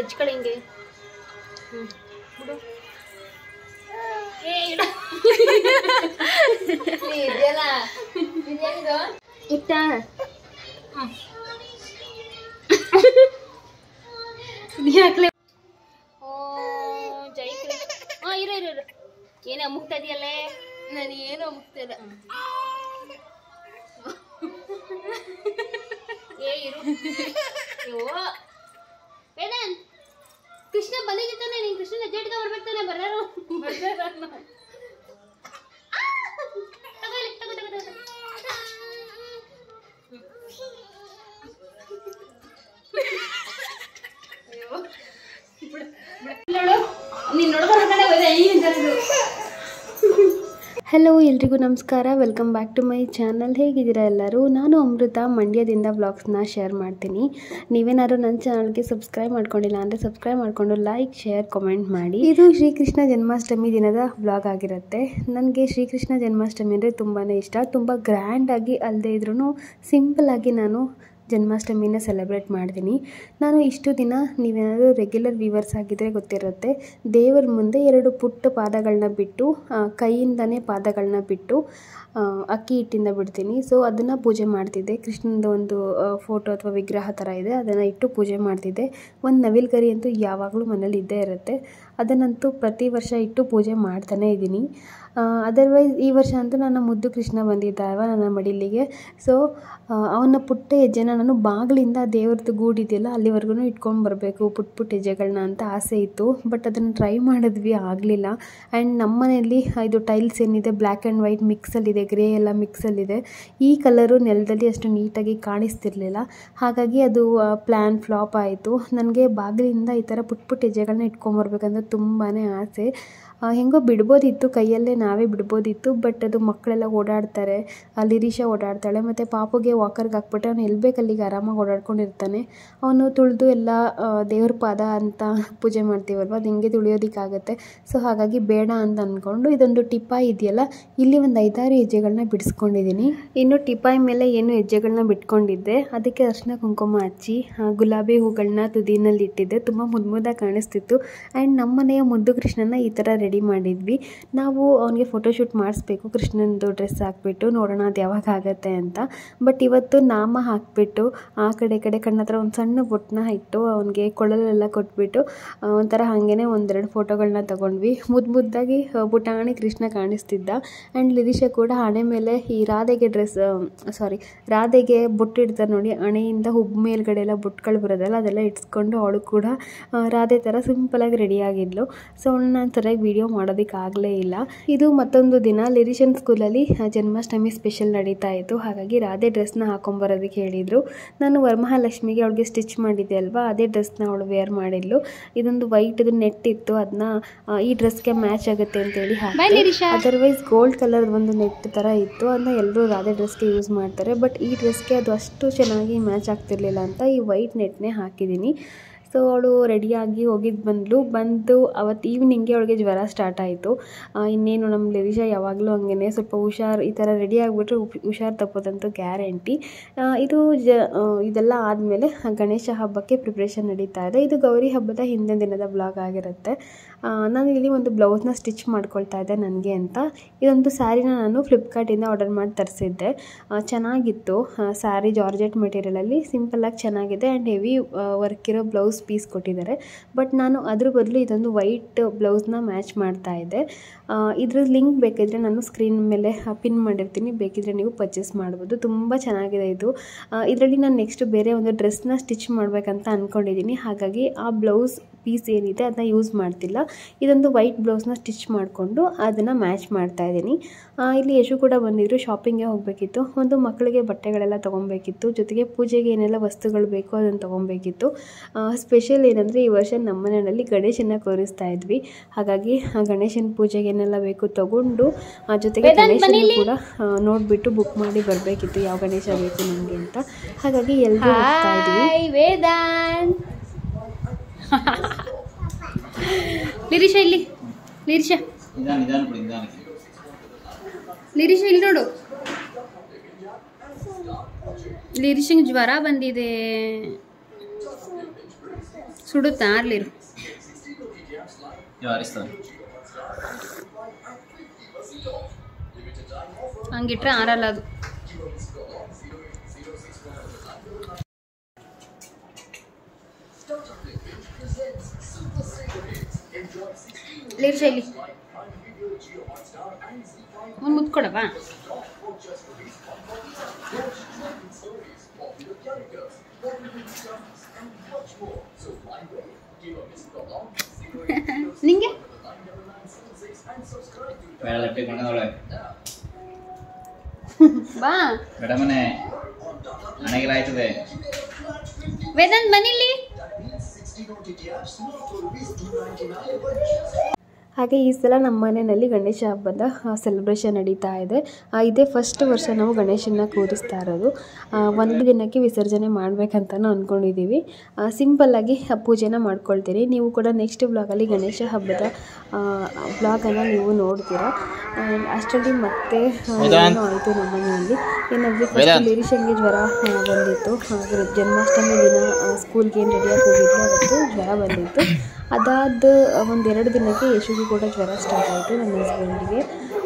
ಬಿಚ್ಕಡೆ ಹಿಂಗೆ ಬಿಡು ಇಟ್ಟ ಓ ಜೈ ಕೃಷ್ಣ ಇರು ಇರು ಇರು ಏನೇ ಅಮುಕ್ತಾ ಇದೆಯಲ್ಲೇ ನಾನು ಏನು ಅಮುಕ್ತಾ ಇಲ್ಲ ಏ ಇರು ಅಯ್ಯೋ ವೇದನ್ ಕೃಷ್ಣ ಬಂದಿದ್ದಾನೆ ನೀನು ಕೃಷ್ಣನ ಹೆಜ್ಜೆ ಇಟ್ಕೊಂಡು ಬರ್ಬೇಕಾನೆ ಬರ್ಯಾರು ಹಲೋ ಎಲ್ರಿಗೂ ನಮಸ್ಕಾರ, welcome back to my channel. ಹೇಗಿದ್ದೀರಾ ಎಲ್ಲರೂ? ನಾನು ಅಮೃತ, ಮಂಡ್ಯದಿಂದ ವ್ಲಾಗ್ಸ್ನ ಶೇರ್ ಮಾಡ್ತೀನಿ. ನೀವೇನಾದ್ರು ನನ್ನ ಚಾನಲ್ಗೆ ಸಬ್ಸ್ಕ್ರೈಬ್ ಮಾಡ್ಕೊಂಡಿಲ್ಲ ಅಂದರೆ ಸಬ್ಸ್ಕ್ರೈಬ್ ಮಾಡಿಕೊಂಡು ಲೈಕ್, ಶೇರ್, ಕಮೆಂಟ್ ಮಾಡಿ. ಇದು ಶ್ರೀಕೃಷ್ಣ ಜನ್ಮಾಷ್ಟಮಿ ದಿನದ ವ್ಲಾಗ್ ಆಗಿರುತ್ತೆ. ನನಗೆ ಶ್ರೀಕೃಷ್ಣ ಜನ್ಮಾಷ್ಟಮಿ ಅಂದರೆ ತುಂಬಾ ಇಷ್ಟ. ತುಂಬ ಗ್ರ್ಯಾಂಡಾಗಿ ಅಲ್ಲದೆ ಇದ್ರೂ ಸಿಂಪಲ್ಲಾಗಿ ನಾನು ಜನ್ಮಾಷ್ಟಮಿನ ಸೆಲೆಬ್ರೇಟ್ ಮಾಡ್ತೀನಿ. ನಾನು ಇಷ್ಟು ದಿನ ನೀವೇನಾದರೂ ರೆಗ್ಯುಲರ್ ವ್ಯೂವರ್ಸ್ ಆಗಿದ್ದರೆ ಗೊತ್ತಿರುತ್ತೆ, ದೇವರ ಮುಂದೆ 2 ಪುಟ್ಟ ಪಾದಗಳನ್ನ ಬಿಟ್ಟು ಕೈಯಿಂದನೇ ಪಾದಗಳನ್ನ ಬಿಟ್ಟು ಅಕ್ಕಿ ಹಿಟ್ಟಿಂದ ಬಿಡ್ತೀನಿ. ಸೊ ಅದನ್ನು ಪೂಜೆ ಮಾಡ್ತಿದ್ದೆ. ಕೃಷ್ಣಂದು ಒಂದು ಫೋಟೋ ಅಥವಾ ವಿಗ್ರಹ ಥರ ಇದೆ, ಅದನ್ನು ಇಟ್ಟು ಪೂಜೆ ಮಾಡ್ತಿದ್ದೆ. ಒಂದು ನವಿಲುಗರಿ ಅಂತೂ ಯಾವಾಗಲೂ ಮನೇಲಿ ಇದ್ದೇ ಇರುತ್ತೆ, ಅದನ್ನಂತೂ ಪ್ರತಿ ವರ್ಷ ಇಟ್ಟು ಪೂಜೆ ಮಾಡ್ತಾನೇ ಇದ್ದೀನಿ. ಅದರ್ವೈಸ್ ಈ ವರ್ಷ ಅಂತೂ ನನ್ನ ಮುದ್ದು ಕೃಷ್ಣ ಬಂದಿದ್ದ ಅಲ್ವಾ ನನ್ನ ಮಡಿಲಿಗೆ. ಸೊ ಅವನ ಪುಟ್ಟ ಹೆಜ್ಜೆನ ನಾನು ಬಾಗಿಲಿಂದ ದೇವ್ರದ್ದು ಗೂಡಿದೆಯಲ್ಲ ಅಲ್ಲಿವರೆಗೂ ಇಟ್ಕೊಂಡು ಬರಬೇಕು, ಪುಟ್ಟ ಹೆಜ್ಜೆಗಳನ್ನ ಅಂತ ಆಸೆ ಇತ್ತು. ಬಟ್ ಅದನ್ನು ಟ್ರೈ ಮಾಡಿದ್ವಿ, ಆಗಲಿಲ್ಲ. ಆ್ಯಂಡ್ ನಮ್ಮ ಮನೆಯಲ್ಲಿ ಇದು ಟೈಲ್ಸ್ ಏನಿದೆ ಬ್ಲ್ಯಾಕ್ ಆ್ಯಂಡ್ ವೈಟ್ ಮಿಕ್ಸಲ್ಲಿದೆ, ಗ್ರೇ ಎಲ್ಲ ಮಿಕ್ಸಲ್ಲಿದೆ. ಈ ಕಲರು ನೆಲದಲ್ಲಿ ಅಷ್ಟು ನೀಟಾಗಿ ಕಾಣಿಸ್ತಿರ್ಲಿಲ್ಲ, ಹಾಗಾಗಿ ಅದು ಪ್ಲ್ಯಾನ್ ಫ್ಲಾಪ್ ಆಯಿತು. ನನಗೆ ಬಾಗಿಲಿಂದ ಈ ಥರ ಪುಟ್ಟ ಹೆಜ್ಜೆಗಳನ್ನ ಇಟ್ಕೊಂಬರ್ಬೇಕಂದ್ರೆ ತುಂಬಾ ಆಸೆ. ಹೆಂಗೋ ಬಿಡ್ಬೋದಿತ್ತು, ಕೈಯಲ್ಲೇ ನಾವೇ ಬಿಡ್ಬೋದಿತ್ತು. ಬಟ್ ಅದು ಮಕ್ಕಳೆಲ್ಲ ಓಡಾಡ್ತಾರೆ, ಲಿರೀಶಾ ಓಡಾಡ್ತಾಳೆ, ಮತ್ತು ಪಾಪುಗೆ ವಾಕರ್ಗೆ ಹಾಕ್ಬಿಟ್ಟೆ ಅವನು ಎಲ್ಲಿ ಬೇಕು ಅಲ್ಲಿಗೆ ಆರಾಮಾಗಿ ಓಡಾಡ್ಕೊಂಡಿರ್ತಾನೆ. ಅವನು ತುಳಿದು ಎಲ್ಲ ದೇವ್ರ ಪಾದ ಅಂತ ಪೂಜೆ ಮಾಡ್ತೀವಲ್ವ, ಅದು ಹಿಂಗೆ ತುಳಿಯೋದಕ್ಕಾಗತ್ತೆ. ಸೊ ಹಾಗಾಗಿ ಬೇಡ ಅಂತ ಅಂದ್ಕೊಂಡು ಇದೊಂದು ಟಿಪಾಯಿ ಇದೆಯಲ್ಲ, ಇಲ್ಲಿ ಒಂದು 5-6 ಹೆಜ್ಜೆಗಳನ್ನ ಬಿಡಿಸ್ಕೊಂಡಿದ್ದೀನಿ. ಇನ್ನು ಟಿಪಾಯಿ ಮೇಲೆ ಏನು ಹೆಜ್ಜೆಗಳನ್ನ ಬಿಟ್ಕೊಂಡಿದ್ದೆ, ಅದಕ್ಕೆ ಅರಿಶಿನ ಕುಂಕುಮ ಹಚ್ಚಿ ಗುಲಾಬಿ ಹೂಗಳನ್ನ ತುದಿನಲ್ಲಿ ಇಟ್ಟಿದ್ದೆ. ತುಂಬ ಮುದ್ದಾಗಿ ಕಾಣಿಸ್ತಿತ್ತು. ಆ್ಯಂಡ್ ನಮ್ಮ ಮನೆಯ ಮುದ್ದು ಕೃಷ್ಣನ ಈ ಥರ ರೆಡಿ ಮಾಡಿದ್ವಿ. ನಾವು ಅವನಿಗೆ ಫೋಟೋಶೂಟ್ ಮಾಡಿಸ್ಬೇಕು, ಕೃಷ್ಣಂದು ಡ್ರೆಸ್ ಹಾಕ್ಬಿಟ್ಟು ನೋಡೋಣ ಅದು ಯಾವಾಗ ಆಗುತ್ತೆ ಅಂತ. ಬಟ್ ಇವತ್ತು ನಾಮ ಹಾಕಿಬಿಟ್ಟು ಆ ಕಡೆ ಕಣ್ಣ ಹತ್ರ ಒಂದು ಸಣ್ಣ ಬೊಟ್ಟನ್ನ ಇಟ್ಟು ಅವನಿಗೆ ಕೊಳಲೆಲ್ಲ ಕೊಟ್ಬಿಟ್ಟು ಒಂಥರ ಹಾಗೇ 1-2 ಫೋಟೋಗಳನ್ನ ತೊಗೊಂಡ್ವಿ. ಮುದ್ದಾಗಿ ಪುಟಾಣಿ ಕೃಷ್ಣ ಕಾಣಿಸ್ತಿದ್ದ. ಆ್ಯಂಡ್ ಲಿರೀಶಾ ಕೂಡ ಹಣೆ ಮೇಲೆ ಈ ರಾಧೆಗೆ ಬೊಟ್ಟಿಡ್ತಾರೆ ನೋಡಿ, ಹಣೆಯಿಂದ ಹುಬ್ಬ ಮೇಲ್ಗಡೆ ಎಲ್ಲ ಬೊಟ್ಟುಗಳು ಬರೋದಲ್ಲ, ಅದೆಲ್ಲ ಇಟ್ಸ್ಕೊಂಡು ಅವಳು ಕೂಡ ರಾಧೆ ಥರ ಸಿಂಪಲಾಗಿ ರೆಡಿಯಾಗಿದ್ಲು. ಸೊ ಅವಳನ್ನ ನಾನು ಸರಿಯಾಗಿ ವಿಡಿಯೋ ಮಾಡೋದಕ್ಕಾಗಲೇ ಇಲ್ಲ. ಇದು ಮತ್ತೊಂದು ದಿನ ಲಿರೀಶನ್ ಸ್ಕೂಲಲ್ಲಿ ಜನ್ಮಾಷ್ಟಮಿ ಸ್ಪೆಷಲ್ ನಡೀತಾ ಇತ್ತು, ಹಾಗಾಗಿ ರಾಧೆ ಡ್ರೆಸ್ನ ಹಾಕೊಂಬರೋದಕ್ಕೆ ಹೇಳಿದರು. ನಾನು ವರಮಹಾಲಕ್ಷ್ಮಿಗೆ ಅವಳಿಗೆ ಸ್ಟಿಚ್ ಮಾಡಿದ್ದೆ ಅಲ್ವಾ, ಅದೇ ಡ್ರೆಸ್ನ ಅವಳು ವೇರ್ ಮಾಡಿದ್ಲು. ಇದೊಂದು ವೈಟ್ದು ನೆಟ್ ಇತ್ತು, ಅದನ್ನ ಈ ಡ್ರೆಸ್ಗೆ ಮ್ಯಾಚ್ ಆಗುತ್ತೆ ಅಂತೇಳಿ ಹಾಕಿ. ಅದರ್ವೈಸ್ ಗೋಲ್ಡ್ ಕಲರ್ ಒಂದು ನೆಟ್ ಥರ ಇತ್ತು, ಅದನ್ನ ಎಲ್ಲರೂ ರಾಧೆ ಡ್ರೆಸ್ಗೆ ಯೂಸ್ ಮಾಡ್ತಾರೆ. ಬಟ್ ಈ ಡ್ರೆಸ್ಗೆ ಅದು ಅಷ್ಟು ಚೆನ್ನಾಗಿ ಮ್ಯಾಚ್ ಆಗ್ತಿರ್ಲಿಲ್ಲ ಅಂತ ಈ ವೈಟ್ ನೆಟ್ನೇ ಹಾಕಿದ್ದೀನಿ. ಸೊ ಅವಳು ರೆಡಿಯಾಗಿ ಬಂದು ಅವತ್ತು ಈವ್ನಿಂಗ್ಗೆ ಅವಳಿಗೆ ಜ್ವರ ಸ್ಟಾರ್ಟ್ ಆಯಿತು. ಇನ್ನೇನು ನಮ್ಮ ಲಿರೀಶಾ ಯಾವಾಗಲೂ ಹಂಗೆ ಸ್ವಲ್ಪ ಹುಷಾರು, ಈ ಥರ ರೆಡಿ ಆಗಿಬಿಟ್ರೆ ಹುಷಾರು ತಪ್ಪೋದಂತೂ ಗ್ಯಾರಂಟಿ. ಇದೆಲ್ಲ ಆದಮೇಲೆ ಗಣೇಶ ಹಬ್ಬಕ್ಕೆ ಪ್ರಿಪ್ರೇಷನ್ ನಡೀತಾ ಇದೆ. ಇದು ಗೌರಿ ಹಬ್ಬದ ಹಿಂದಿನ ದಿನದ ಬ್ಲಾಗ್ ಆಗಿರುತ್ತೆ. ನಾನು ಇಲ್ಲಿ ಒಂದು ಬ್ಲೌಸ್ನ ಸ್ಟಿಚ್ ಮಾಡ್ಕೊಳ್ತಾ ಇದ್ದೆ ನನಗೆ ಅಂತ. ಇದೊಂದು ಸ್ಯಾರಿನ ನಾನು ಫ್ಲಿಪ್ಕಾರ್ಟಿಂದ ಆರ್ಡರ್ ಮಾಡಿ ತರಿಸಿದ್ದೆ. ಚೆನ್ನಾಗಿತ್ತು ಸ್ಯಾರಿ, ಜಾರ್ಜೆಟ್ ಮೆಟೀರಿಯಲಲ್ಲಿ ಸಿಂಪಲ್ಲಾಗಿ ಚೆನ್ನಾಗಿದೆ. ಆ್ಯಂಡ್ ಹೆವಿ ವರ್ಕ್ ಇರೋ ಬ್ಲೌಸ್ ಪೀಸ್ ಕೊಟ್ಟಿದ್ದಾರೆ. ಬಟ್ ನಾನು ಅದ್ರ ಬದಲು ಇದೊಂದು ವೈಟ್ ಬ್ಲೌಸ್ನ ಮ್ಯಾಚ್ ಮಾಡ್ತಾ ಇದ್ದೆ. ಇದ್ರ ಲಿಂಕ್ ಬೇಕಿದ್ರೆ ನಾನು ಸ್ಕ್ರೀನ್ ಮೇಲೆ ಪಿನ್ ಮಾಡಿರ್ತೀನಿ, ಬೇಕಿದ್ರೆ ನೀವು ಪರ್ಚೇಸ್ ಮಾಡ್ಬೋದು. ತುಂಬ ಚೆನ್ನಾಗಿದೆ ಇದು. ಇದರಲ್ಲಿ ನಾನು ನೆಕ್ಸ್ಟ್ ಬೇರೆ ಒಂದು ಡ್ರೆಸ್ನ ಸ್ಟಿಚ್ ಮಾಡಬೇಕಂತ ಅಂದ್ಕೊಂಡಿದ್ದೀನಿ, ಹಾಗಾಗಿ ಆ ಬ್ಲೌಸ್ ಪೀಸ್ ಏನಿದೆ ಅದನ್ನ ಯೂಸ್ ಮಾಡ್ತಿಲ್ಲ. ಇದೊಂದು ವೈಟ್ ಬ್ಲೌಸ್ನ ಸ್ಟಿಚ್ ಮಾಡಿಕೊಂಡು ಅದನ್ನು ಮ್ಯಾಚ್ ಮಾಡ್ತಾ ಇದ್ದೀನಿ. ಇಲ್ಲಿ ಯಶು ಕೂಡ ಬಂದಿದ್ರು, ಶಾಪಿಂಗ್ಗೆ ಹೋಗಬೇಕಿತ್ತು, ಒಂದು ಮಕ್ಕಳಿಗೆ ಬಟ್ಟೆಗಳೆಲ್ಲ ತೊಗೊಬೇಕಿತ್ತು, ಜೊತೆಗೆ ಪೂಜೆಗೆ ಏನೆಲ್ಲ ವಸ್ತುಗಳು ಬೇಕೋ ಅದನ್ನು ತೊಗೊಬೇಕಿತ್ತು. ಸ್ಪೆಷಲ್ ಏನಂದರೆ ಈ ವರ್ಷ ನಮ್ಮ ಮನೆಯಲ್ಲಿ ಗಣೇಶನ ಕೂರಿಸ್ತಾ ಇದ್ವಿ, ಹಾಗಾಗಿ ಗಣೇಶನ ಪೂಜೆಗೆ ಏನೆಲ್ಲ ಬೇಕು ತೊಗೊಂಡು ಜೊತೆಗೆ ಗಣೇಶನ ಕೂಡ ನೋಡಿಬಿಟ್ಟು ಬುಕ್ ಮಾಡಿ ಬರಬೇಕಿತ್ತು, ಯಾವ ಗಣೇಶ ಬೇಕು ನನಗೆ ಅಂತ. ಹಾಗಾಗಿ ಎಲ್ಲರೂ ಹೋಗ್ತಾ ಇದ್ವಿ. ಲಿರೀಶಾ ಇಲ್ಲಿ, ಲಿರೀಶಾ ಇಲ್ಲಿ ನೋಡು, ಲಿರೀಶಂಗೆ ಜ್ವರ ಬಂದಿದೆ. ಸುಡುತ್ತಾ ಆರ್ಲಿರು ಹಂಗಿಟ್ರೆ ಆರಲ್ಲ ಅದು. ಶೈಲಿ ಒಂದು ಮುತ್ಕೊಡವಾ? ನಿಂಗೆ ಬಾ ವೇದಾಂತ್ ಮನೇಲಿ. ಹಾಗೆ ಈ ಸಲ ನಮ್ಮ ಮನೆಯಲ್ಲಿ ಗಣೇಶ ಹಬ್ಬದ ಸೆಲೆಬ್ರೇಷನ್ ನಡೀತಾ ಇದೆ. ಇದೇ ಫಸ್ಟ್ ವರ್ಷ ನಾವು ಗಣೇಶನ ಕೂರಿಸ್ತಾ ಇರೋದು. ಒಂದು ದಿನಕ್ಕೆ ವಿಸರ್ಜನೆ ಮಾಡಬೇಕಂತಲೂ ಅಂದ್ಕೊಂಡಿದ್ದೀವಿ. ಸಿಂಪಲ್ಲಾಗಿ ಪೂಜೆನ ಮಾಡ್ಕೊಳ್ತೀರಿ. ನೀವು ಕೂಡ ನೆಕ್ಸ್ಟ್ ವ್ಲಾಗಲ್ಲಿ ಗಣೇಶ ಹಬ್ಬದ ವ್ಲಾಗನ್ನು ನೀವು ನೋಡ್ತೀರಾ. ಅಷ್ಟರಲ್ಲಿ ಮತ್ತೆ ಏನೋ ಆಯಿತು ನಮ್ಮ ಮನೆಯಲ್ಲಿ. ಏನಂದರೆ ಫಸ್ಟ್ ಲಿರಿಶಂಗೆ ಜ್ವರ ಬಂದಿತ್ತು. ಜನ್ಮಾಷ್ಟಮಿ ದಿನ ಸ್ಕೂಲ್ಗೆ ಏನು ರೆಡಿಯಾಗಿ ಹೋಗಿದ್ರು ಅವತ್ತು ಜ್ವರ ಬಂದಿತ್ತು. ಅದಾದ ಒಂದೆರಡು ದಿನಕ್ಕೆ ಯಶುಗೂ ಕೂಡ ಜ್ವರ ಸ್ಟಾರ್ಟ್ ಆಯಿತು, ನನ್ನ ಹಸ್ಬೆಂಡಿಗೆ.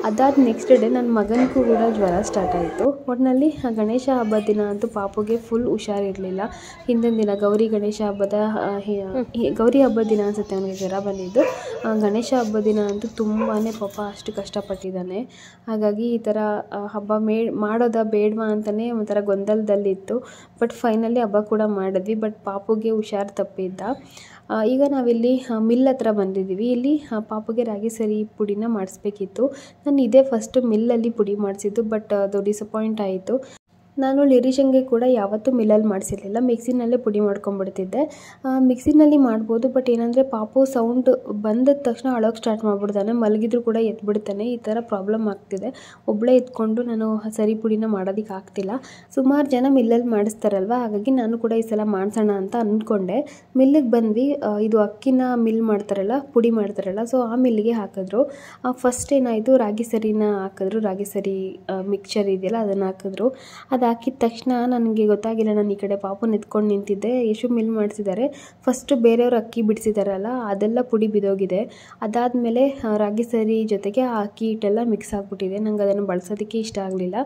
ಅದಾದ ನೆಕ್ಸ್ಟ್ ಡೇ ನನ್ನ ಮಗನಿಗೂ ಕೂಡ ಜ್ವರ ಸ್ಟಾರ್ಟ್ ಆಯಿತು. ಒಟ್ಟಿನಲ್ಲಿ ಗಣೇಶ ಹಬ್ಬದ ದಿನ ಅಂತೂ ಪಾಪುಗೆ ಫುಲ್ ಹುಷಾರಿರಲಿಲ್ಲ. ಹಿಂದಿನ ದಿನ ಗೌರಿ ಹಬ್ಬದ ದಿನ ಅನಿಸುತ್ತೆ ಅವನಿಗೆ ಜ್ವರ ಬಂದಿದ್ದು. ಗಣೇಶ ಹಬ್ಬದ ದಿನ ಅಂತೂ ತುಂಬಾ ಪಾಪ ಅಷ್ಟು ಕಷ್ಟಪಟ್ಟಿದ್ದಾನೆ. ಹಾಗಾಗಿ ಈ ಥರ ಹಬ್ಬ ಮಾಡೋದಾ ಬೇಡವಾ ಅಂತಲೇ ಒಂಥರ ಗೊಂದಲದಲ್ಲಿತ್ತು. ಬಟ್ ಫೈನಲಿ ಹಬ್ಬ ಕೂಡ ಮಾಡಿದ್ವಿ. ಬಟ್ ಪಾಪುಗೆ ಹುಷಾರು ತಪ್ಪಿದ್ದ. ಈಗ ನಾವಿಲ್ಲಿ ಮಿಲ್ ಹತ್ರ ಬಂದಿದ್ದೀವಿ. ಇಲ್ಲಿ ಪಾಪುಗೆ ರಾಗಿ ಸರಿ ಪುಡಿನ ಮಾಡಿಸ್ಬೇಕಿತ್ತು. ನಾನು ಇದೇ ಫಸ್ಟು ಮಿಲ್ಲಲ್ಲಿ ಪುಡಿ ಮಾಡಿಸಿದ್ದು. ಬಟ್ ಅದು ಡಿಸಪಾಯಿಂಟ್ ಆಯಿತು. ನಾನು ಲಿರಿಶಂಗೆ ಕೂಡ ಯಾವತ್ತೂ ಮಿಲ್ಲಲ್ಲಿ ಮಾಡಿಸಿರಲಿಲ್ಲ, ಮಿಕ್ಸಿನಲ್ಲೇ ಪುಡಿ ಮಾಡ್ಕೊಂಡ್ಬಿಡ್ತಿದ್ದೆ. ಮಿಕ್ಸಿನಲ್ಲಿ ಮಾಡ್ಬೋದು, ಬಟ್ ಏನಂದರೆ ಪಾಪು ಸೌಂಡ್ ಬಂದ ತಕ್ಷಣ ಅಳೋಕ್ಕೆ ಸ್ಟಾರ್ಟ್ ಮಾಡಿಬಿಡ್ತಾನೆ. ಮಲಗಿದ್ರು ಕೂಡ ಎದ್ಬಿಡ್ತಾನೆ. ಈ ಥರ ಪ್ರಾಬ್ಲಮ್ ಆಗ್ತಿದೆ. ಒಬ್ಬಳೇ ಎತ್ಕೊಂಡು ನಾನು ಸರಿ ಪುಡಿನ ಮಾಡೋದಕ್ಕೆ ಆಗ್ತಿಲ್ಲ. ಸುಮಾರು ಜನ ಮಿಲ್ಲಲ್ಲಿ ಮಾಡಿಸ್ತಾರಲ್ವ, ಹಾಗಾಗಿ ನಾನು ಕೂಡ ಈ ಸಲ ಮಾಡಿಸೋಣ ಅಂತ ಅಂದ್ಕೊಂಡೆ. ಮಿಲ್ಲಿಗೆ ಬಂದ್ವಿ. ಇದು ಅಕ್ಕಿನ ಮಿಲ್ ಮಾಡ್ತಾರಲ್ಲ, ಪುಡಿ ಮಾಡ್ತಾರಲ್ಲ, ಸೊ ಆ ಮಿಲ್ಲಿಗೆ ಹಾಕಿದ್ರು. ಫಸ್ಟ್ ಏನಾಯಿತು, ರಾಗಿ ಸರಿನ ಹಾಕಿದ್ರು. ರಾಗಿ ಸರಿ ಮಿಕ್ಚರ್ ಇದೆಯಲ್ಲ ಅದನ್ನು ಹಾಕಿದ್ರು. ಅದು ಹಾಕಿದ ತಕ್ಷಣ ನನಗೆ ಗೊತ್ತಾಗಿಲ್ಲ. ನಾನು ಈ ಕಡೆ ಪಾಪನ ಎತ್ಕೊಂಡು ನಿಂತಿದ್ದೆ. ಯಶು ಮಿಲ್ ಮಾಡಿಸಿದ್ದಾರೆ. ಫಸ್ಟು ಬೇರೆಯವ್ರು ಅಕ್ಕಿ ಬಿಡಿಸಿದಾರಲ್ಲ ಅದೆಲ್ಲ ಪುಡಿ ಬಿದ್ದೋಗಿದೆ. ಅದಾದಮೇಲೆ ರಾಗಿ ಸರಿ ಜೊತೆಗೆ ಆ ಅಕ್ಕಿ ಹಿಟ್ಟೆಲ್ಲ ಮಿಕ್ಸ್ ಆಗಿಬಿಟ್ಟಿದೆ. ನಂಗೆ ಅದನ್ನು ಬಳಸೋದಕ್ಕೆ ಇಷ್ಟ ಆಗಲಿಲ್ಲ.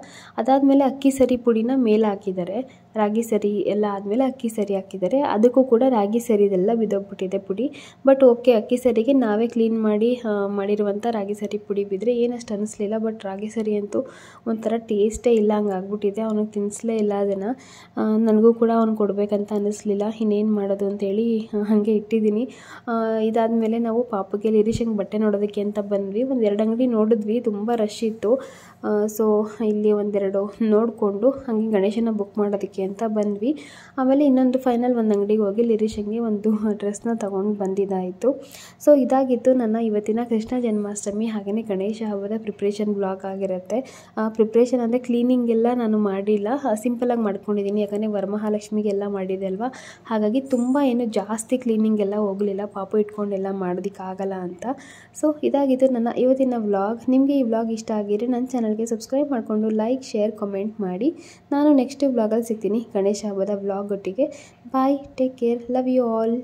ಅದಾದಮೇಲೆ ಅಕ್ಕಿ ಸರಿ ಪುಡಿನ ಮೇಲೆ ಹಾಕಿದ್ದಾರೆ. ರಾಗಿ ಸರಿ ಎಲ್ಲ ಆದಮೇಲೆ ಅಕ್ಕಿ ಸರಿ ಹಾಕಿದ್ದಾರೆ. ಅದಕ್ಕೂ ಕೂಡ ರಾಗಿ ಸರಿದೆಲ್ಲ ಬಿದ್ದೋಗ್ಬಿಟ್ಟಿದೆ ಪುಡಿ. ಬಟ್ ಓಕೆ, ಅಕ್ಕಿ ಸರಿಗೆ ನಾವೇ ಕ್ಲೀನ್ ಮಾಡಿರುವಂಥ ರಾಗಿ ಸರಿ ಪುಡಿ ಬಿದ್ದರೆ ಏನಷ್ಟು ಅನ್ನಿಸ್ಲಿಲ್ಲ. ಬಟ್ ರಾಗಿ ಸರಿ ಅಂತೂ ಒಂಥರ ಟೇಸ್ಟೇ ಇಲ್ಲ, ಹಂಗೆ ಆಗ್ಬಿಟ್ಟಿದೆ. ಅವನಿಗೆ ತಿನ್ನಿಸ್ಲೇ ಇಲ್ಲ ಅದನ್ನು. ನನಗೂ ಕೂಡ ಅವ್ನು ಕೊಡಬೇಕಂತ ಅನ್ನಿಸ್ಲಿಲ್ಲ. ಇನ್ನೇನು ಮಾಡೋದು ಅಂತೇಳಿ ಹಾಗೆ ಇಟ್ಟಿದ್ದೀನಿ. ಇದಾದಮೇಲೆ ನಾವು ಪಾಪುಗೆ ಲಿರಿಶಂಗೆ ಬಟ್ಟೆ ನೋಡೋದಕ್ಕೆ ಅಂತ ಬಂದ್ವಿ. ಒಂದೆರಡು ಅಂಗಡಿ ನೋಡಿದ್ವಿ, ತುಂಬ ರಶ್ ಇತ್ತು. ಸೊ ಇಲ್ಲಿ ಒಂದೆರಡು ನೋಡಿಕೊಂಡು ಹಾಗೆ ಗಣೇಶನ ಬುಕ್ ಮಾಡೋದಕ್ಕೆ ಅಂತ ಬಂದ್ವಿ. ಆಮೇಲೆ ಇನ್ನೊಂದು ಫೈನಲ್ ಒಂದು ಅಂಗಡಿಗೆ ಹೋಗಿ ಲಿರಿಶಂಗೆ ಒಂದು ಡ್ರೆಸ್ನ ತೊಗೊಂಡು ಬಂದಿದ್ದಾಯಿತು. ಸೊ ಇದಾಗಿತ್ತು ನನ್ನ ಇವತ್ತಿನ ಕೃಷ್ಣ ಜನ್ಮಾಷ್ಟಮಿ ಹಾಗೆಯೇ ಗಣೇಶ ಹಬ್ಬದ ಪ್ರಿಪ್ರೇಷನ್ ಬ್ಲಾಗ್ ಆಗಿರುತ್ತೆ. ಪ್ರಿಪ್ರೇಷನ್ ಅಂದರೆ ಕ್ಲೀನಿಂಗ್ ಎಲ್ಲ ನಾನು ಮಾಡಿಲ್ಲ, ಸಿಂಪಲಾಗಿ ಮಾಡ್ಕೊಂಡಿದ್ದೀನಿ. ಯಾಕಂದರೆ ವರಮಹಾಲಕ್ಷ್ಮಿಗೆಲ್ಲ ಮಾಡಿದೆ ಅಲ್ವಾ, ಹಾಗಾಗಿ ತುಂಬ ಏನು ಜಾಸ್ತಿ ಕ್ಲೀನಿಂಗ್ ಎಲ್ಲ ಹೋಗಲಿಲ್ಲ, ಪಾಪು ಇಟ್ಕೊಂಡೆಲ್ಲ ಮಾಡೋದಕ್ಕಾಗಲ್ಲ ಅಂತ. ಸೊ ಇದಾಗಿತ್ತು ನನ್ನ ಇವತ್ತಿನ ವ್ಲಾಗ್. ನಿಮಗೆ ಈ ವ್ಲಾಗ್ ಇಷ್ಟ ಆಗಿದ್ರೆ ನನ್ನ ಚಾನಲ್ಗೆ ಸಬ್ಸ್ಕ್ರೈಬ್ ಮಾಡಿಕೊಂಡು ಲೈಕ್, ಶೇರ್, ಕಮೆಂಟ್ ಮಾಡಿ. ನಾನು ನೆಕ್ಸ್ಟ್ ವ್ಲಾಗಲ್ಲಿ ಸಿಗ್ತೀನಿ ಗಣೇಶ ಹಬ್ಬದ ವ್ಲಾಗ್ ಒಟ್ಟಿಗೆ. Bye, take care, love you all.